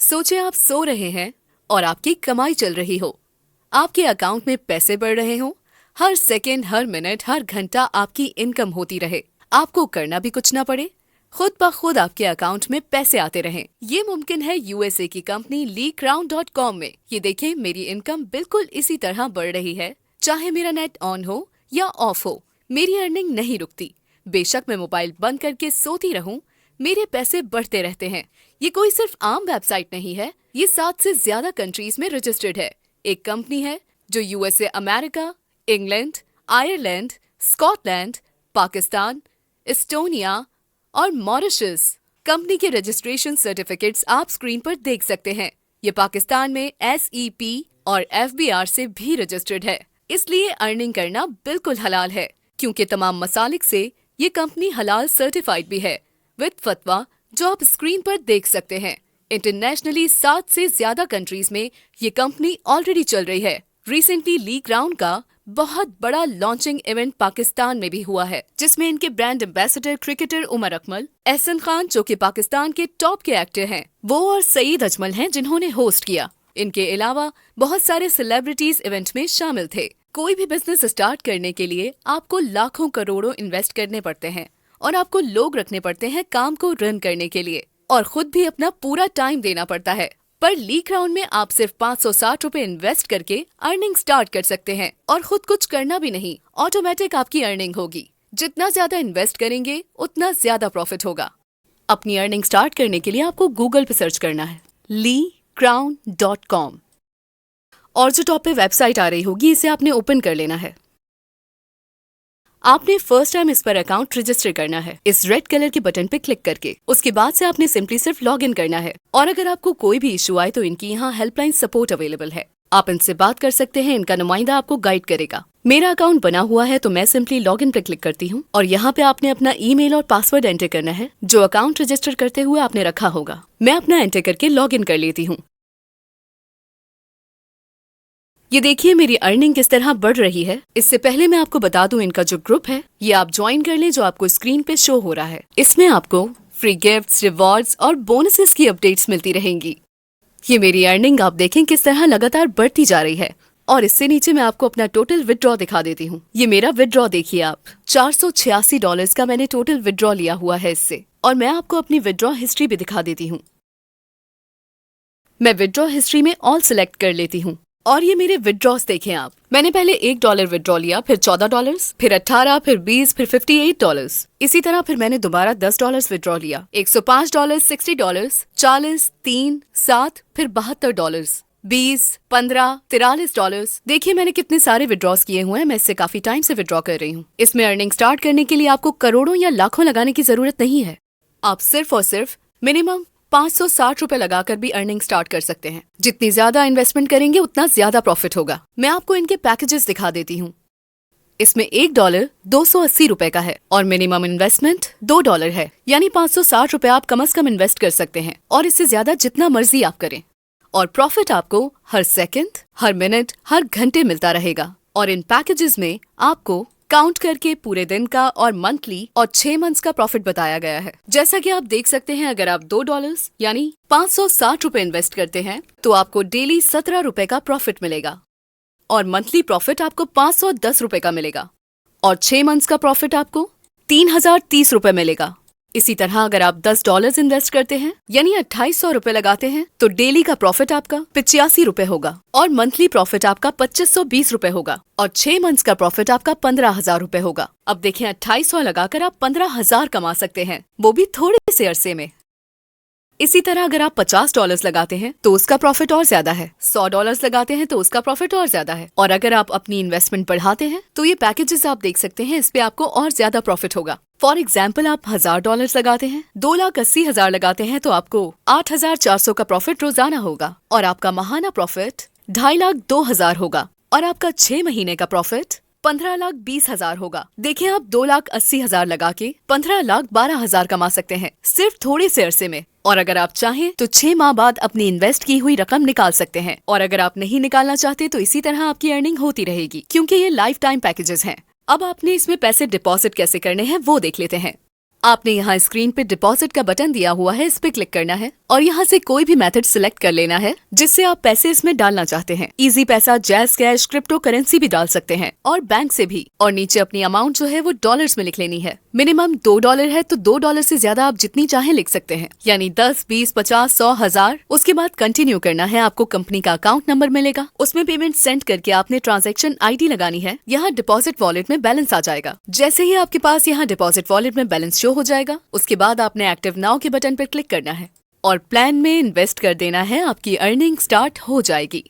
सोचे आप सो रहे हैं और आपकी कमाई चल रही हो, आपके अकाउंट में पैसे बढ़ रहे हो, हर सेकंड, हर मिनट, हर घंटा आपकी इनकम होती रहे, आपको करना भी कुछ ना पड़े, खुद ब खुद आपके अकाउंट में पैसे आते रहें। ये मुमकिन है यूएसए की कंपनी LeeCrown.com में। ये देखें, मेरी इनकम बिल्कुल इसी तरह बढ़ रही है, चाहे मेरा नेट ऑन हो या ऑफ हो, मेरी अर्निंग नहीं रुकती। बेशक मैं मोबाइल बंद करके सोती रहूं, मेरे पैसे बढ़ते रहते हैं। ये कोई सिर्फ आम वेबसाइट नहीं है, ये 7 से ज्यादा कंट्रीज में रजिस्टर्ड है। एक कंपनी है जो USA, America, England, Ireland, Scotland, Pakistan, Estonia और मॉरिशस। कंपनी के रजिस्ट्रेशन सर्टिफिकेट्स आप स्क्रीन पर देख सकते हैं। ये पाकिस्तान में SEP और FBR से भी रजिस्टर्ड है, इसलिए अर्निंग करना बिल्कुल हलाल है, क्योंकि तमाम मसालिक से ये कंपनी हलाल सर्टिफाइड भी है, विद फतवा जो आप स्क्रीन पर देख सकते हैं। इंटरनेशनली 7 से ज्यादा कंट्रीज में ये कंपनी ऑलरेडी चल रही है। रिसेंटली LeeCrown का बहुत बड़ा लॉन्चिंग इवेंट पाकिस्तान में भी हुआ है, जिसमें इनके brand ambassador cricketer Umar Akmal, Ehsan Khan जो कि पाकिस्तान के टॉप के एक्टर हैं, वो और सईद अजमल हैं जिन्होंने होस्ट किया। इनके अलावा बहुत सारे सेलिब्रिटीज इवेंट में शामिल थे। कोई भी बिजनेस स्टार्ट करने के लिए आपको लाखों करोड़ों इन्वेस्ट करने पड़ते हैं और आपको लोग रखने पड़ते हैं काम को रन करने के लिए, और खुद भी अपना पूरा टाइम देना पड़ता है। पर LeeCrown में आप सिर्फ 560 रुपए इन्वेस्ट करके अर्निंग स्टार्ट कर सकते हैं और खुद कुछ करना भी नहीं, ऑटोमेटिक आपकी अर्निंग होगी। जितना ज्यादा इन्वेस्ट करेंगे उतना ज्यादा प्रॉफिट होगा। अपनी अर्निंग स्टार्ट करने के लिए आपको गूगल पे सर्च करना है LeeCrown.com, और जो टॉप पे वेबसाइट आ रही होगी इसे आपने ओपन कर लेना है। आपने फर्स्ट टाइम इस पर अकाउंट रजिस्टर करना है, इस रेड कलर के बटन पे क्लिक करके। उसके बाद से आपने सिंपली सिर्फ लॉग इन करना है, और अगर आपको कोई भी इशू आए तो इनकी यहाँ हेल्पलाइन सपोर्ट अवेलेबल है, आप इनसे बात कर सकते हैं। इनका नुमाइंदा आपको गाइड करेगा। मेरा अकाउंट बना हुआ है तो मैं सिंपली लॉग इन पे क्लिक करती हूँ, और यहाँ पे आपने अपना ईमेल और पासवर्ड एंटर करना है जो अकाउंट रजिस्टर करते हुए आपने रखा होगा। मैं अपना एंटर करके लॉग इन कर लेती हूँ। ये देखिए मेरी अर्निंग किस तरह बढ़ रही है। इससे पहले मैं आपको बता दूं, इनका जो ग्रुप है ये आप ज्वाइन कर लें, जो आपको स्क्रीन पे शो हो रहा है। इसमें आपको फ्री गिफ्ट्स, रिवॉर्ड्स और बोनसेस की अपडेट्स मिलती रहेंगी। ये मेरी अर्निंग आप देखें किस तरह लगातार बढ़ती जा रही है। और इससे नीचे मैं आपको अपना टोटल विदड्रॉ दिखा देती हूँ। ये मेरा विदड्रॉ देखिए आप, $486 का मैंने टोटल विदड्रॉ लिया हुआ है इससे। और मैं आपको अपनी विदड्रॉ हिस्ट्री भी दिखा देती हूँ। मैं विदड्रॉ हिस्ट्री में ऑल सिलेक्ट कर लेती हूँ, और ये मेरे विदड्रॉस देखें आप। मैंने पहले $1 विदड्रॉ लिया, फिर $14, फिर 18, फिर 20, फिर $58। इसी तरह फिर मैंने दोबारा $10 विदड्रॉ लिया, $105, $60, $40, $3, $7, फिर $72, $20, $15, $43। देखिए मैंने कितने सारे विदड्रॉस किए हुए हैं। मैं इससे काफी टाइम से विदड्रॉ कर रही हूँ। इसमें अर्निंग स्टार्ट करने के लिए आपको करोड़ों या लाखों लगाने की जरूरत नहीं है। आप सिर्फ और सिर्फ मिनिमम 560 रुपए लगाकर भी अर्निंग स्टार्ट कर सकते हैं। जितनी ज्यादा इन्वेस्टमेंट करेंगे उतना ज्यादा प्रॉफिट होगा। मैं आपको इनके पैकेजेस दिखा देती हूँ। इसमें $1 280 रुपए का है, और मिनिमम इन्वेस्टमेंट $2 है, यानी 560 रुपए आप कम से कम इन्वेस्ट कर सकते हैं, और इससे ज्यादा जितना मर्जी आप करें। और प्रॉफिट आपको हर सेकंड, हर मिनट, हर घंटे मिलता रहेगा। और इन पैकेजेस में आपको काउंट करके पूरे दिन का और मंथली और 6 मंथ्स का प्रॉफिट बताया गया है। जैसा कि आप देख सकते हैं, अगर आप $2 यानी 560 रुपए इन्वेस्ट करते हैं तो आपको डेली 17 रुपए का प्रॉफिट मिलेगा, और मंथली प्रॉफिट आपको 510 रुपए का मिलेगा, और 6 मंथ्स का प्रॉफिट आपको 3030 रुपए मिलेगा। इसी तरह अगर आप $10 इन्वेस्ट करते हैं यानी 2800 रुपए लगाते हैं तो डेली का प्रॉफिट आपका 85 रुपए होगा, और मंथली प्रॉफिट आपका 2520 रुपए होगा, और 6 मंथ्स का प्रॉफिट आपका 15,000 रुपए होगा। अब देखें, 2800 लगाकर आप 15,000 कमा सकते हैं, वो भी थोड़े से अरसे में। इसी तरह अगर आप $50 लगाते हैं तो उसका प्रॉफिट और ज्यादा है, $100 लगाते हैं तो उसका प्रॉफिट और ज्यादा है, और अगर आप अपनी इन्वेस्टमेंट बढ़ाते हैं तो ये पैकेजेस आप देख सकते हैं, इस पे आपको और ज्यादा प्रॉफिट होगा। फॉर एग्जाम्पल, आप $1000 लगाते हैं, 2,80,000 लगाते हैं तो आपको 8,400 का प्रॉफिट रोजाना होगा, और आपका माहाना प्रॉफिट 2,02,000 होगा, और आपका 6 महीने का प्रॉफिट 15,20,000 होगा। देखिए आप 2,80,000 लगा के 15,12,000 कमा सकते हैं सिर्फ थोड़े से अरसे में। और अगर आप चाहें तो 6 माह बाद अपनी इन्वेस्ट की हुई रकम निकाल सकते हैं, और अगर आप नहीं निकालना चाहते तो इसी तरह आपकी अर्निंग होती रहेगी, क्योंकि ये लाइफ टाइम पैकेजेस हैं। अब आपने इसमें पैसे डिपॉजिट कैसे करने हैं वो देख लेते हैं। आपने यहाँ स्क्रीन पे डिपॉजिट का बटन दिया हुआ है, इस पे क्लिक करना है। और यहाँ से कोई भी मेथड सिलेक्ट कर लेना है जिससे आप पैसे इसमें डालना चाहते हैं। इजी पैसा, जैज कैश, क्रिप्टो करेंसी भी डाल सकते हैं और बैंक से भी। और नीचे अपनी अमाउंट जो है वो डॉलर्स में लिख लेनी है। मिनिमम $2 है तो $2 से ज्यादा आप जितनी चाहे लिख सकते हैं, यानी 10, 20, 50, 100, 1000। उसके बाद कंटिन्यू करना है। आपको कंपनी का अकाउंट नंबर मिलेगा, उसमें पेमेंट सेंड करके आपने ट्रांजैक्शन आईडी लगानी है। यहाँ डिपॉजिट वॉलेट में बैलेंस आ जाएगा। जैसे ही आपके पास यहाँ डिपॉजिट वॉलेट में बैलेंस शो हो जाएगा, उसके बाद आपने एक्टिव नाउ के बटन पर क्लिक करना है और प्लान में इन्वेस्ट कर देना है। आपकी अर्निंग स्टार्ट हो जाएगी।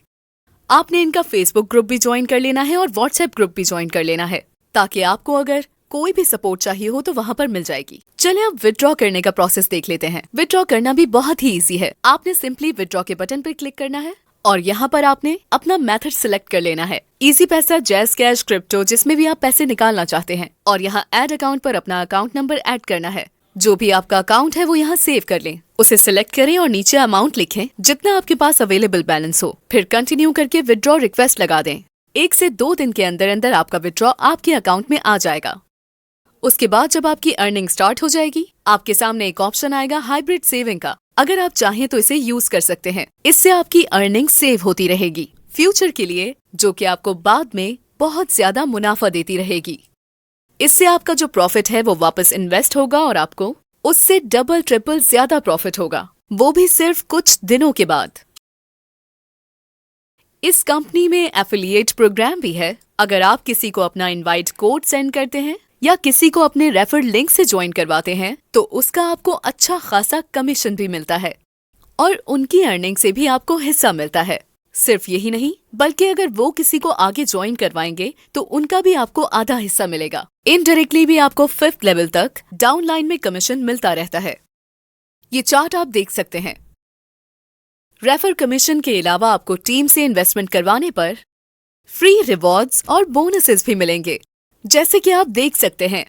आपने इनका फेसबुक ग्रुप भी ज्वाइन कर लेना है और व्हाट्सएप ग्रुप भी ज्वाइन कर लेना है, ताकि आपको अगर कोई भी सपोर्ट चाहिए हो तो वहाँ पर मिल जाएगी। चलिए अब विथड्रॉ करने का प्रोसेस देख लेते हैं। विथड्रॉ करना भी बहुत ही इजी है। आपने सिंपली विथड्रॉ के बटन पर क्लिक करना है और यहाँ पर आपने अपना मेथड सिलेक्ट कर लेना है। इजी पैसा, जैज कैश, क्रिप्टो, जिसमें भी आप पैसे निकालना चाहते हैं। और यहाँ ऐड अकाउंट पर अपना अकाउंट नंबर ऐड करना है। जो भी आपका अकाउंट है वो यहाँ सेव कर लें, उसे सिलेक्ट करें और नीचे अमाउंट लिखें जितना आपके पास अवेलेबल बैलेंस हो। फिर कंटिन्यू करके विथड्रॉ रिक्वेस्ट लगा दें। 1 से 2 दिन के अंदर अंदर आपका विथड्रॉ आपके अकाउंट में आ जाएगा। उसके बाद जब आपकी अर्निंग स्टार्ट हो जाएगी, आपके सामने एक ऑप्शन आएगा हाइब्रिड सेविंग का। अगर आप चाहें तो इसे यूज कर सकते हैं। इससे आपकी अर्निंग सेव होती रहेगी फ्यूचर के लिए, जो कि आपको बाद में बहुत ज्यादा मुनाफा देती रहेगी। इससे आपका जो प्रॉफिट है वो वापस इन्वेस्ट होगा और आपको उससे डबल ट्रिपल ज्यादा प्रॉफिट होगा, वो भी सिर्फ कुछ दिनों के बाद। इस कंपनी में एफिलिएट प्रोग्राम भी है। अगर आप किसी को अपना इनवाइट कोड सेंड करते हैं या किसी को अपने रेफर लिंक से ज्वाइन करवाते हैं तो उसका आपको अच्छा खासा कमीशन भी मिलता है और उनकी अर्निंग से भी आपको हिस्सा मिलता है। सिर्फ यही नहीं, बल्कि अगर वो किसी को आगे ज्वाइन करवाएंगे तो उनका भी आपको आधा हिस्सा मिलेगा। इनडायरेक्टली भी आपको 5th लेवल तक डाउनलाइन में कमीशन मिलता रहता है। ये चार्ट आप देख सकते हैं। रेफर कमीशन के अलावा आपको टीम से इन्वेस्टमेंट करवाने पर फ्री रिवॉर्ड्स और बोनसेस भी मिलेंगे। जैसे कि आप देख सकते हैं,